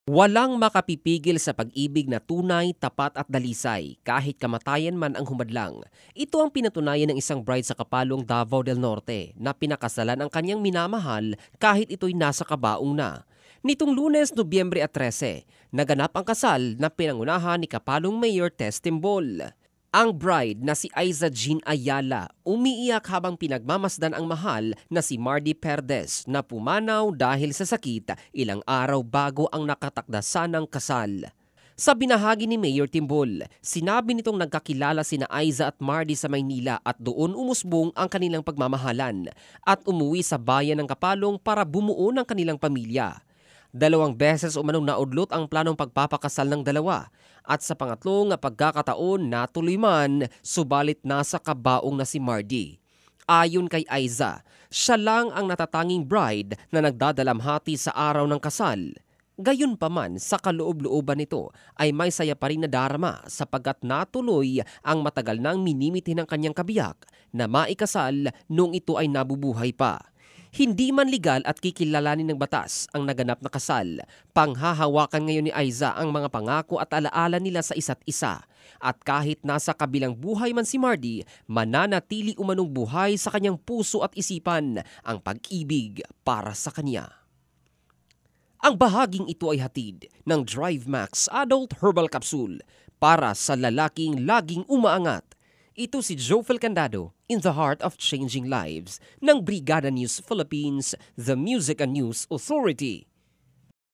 Walang makapipigil sa pag-ibig na tunay, tapat at dalisay, kahit kamatayan man ang humadlang. Ito ang pinatunayan ng isang bride sa Kapalong Davao del Norte na pinakasalan ang kanyang minamahal kahit ito'y nasa kabaong na. Nitong Lunes, Nobyembre 13, naganap ang kasal na pinangunahan ni Kapalong Mayor Tess Timbol. Ang bride na si Aiza Jean Ayala umiiyak habang pinagmamasdan ang mahal na si Mardy Perdes na pumanaw dahil sa sakit ilang araw bago ang nakatakdasan ng kasal. Sa binahagi ni Mayor Timbol, sinabi nitong nagkakilala sina Aiza at Mardy sa Maynila at doon umusbong ang kanilang pagmamahalan at umuwi sa bayan ng Kapalong para bumuo ng kanilang pamilya. 2 beses umanong naudlot ang planong pagpapakasal ng dalawa at sa pangatlong pagkakataon natuloy man subalit nasa kabaong na si Mardy. Ayon kay Aiza, siya lang ang natatanging bride na nagdadalamhati sa araw ng kasal. Gayunpaman sa kaloob-looban nito ay may saya pa rin na darama sapagkat natuloy ang matagal nang minimiti ng kanyang kabiyak na maikasal noong ito ay nabubuhay pa. Hindi man legal at kikilalanin ng batas ang naganap na kasal, panghahawakan ngayon ni Aiza ang mga pangako at alaala nila sa isa't isa. At kahit nasa kabilang buhay man si Mardy, mananatili umanong buhay sa kanyang puso at isipan ang pag-ibig para sa kanya. Ang bahaging ito ay hatid ng Drive Max Adult Herbal Capsule para sa lalaking laging umaangat. Ito si Jofel Candado in the heart of changing lives ng Brigada News Philippines, the Music and News Authority.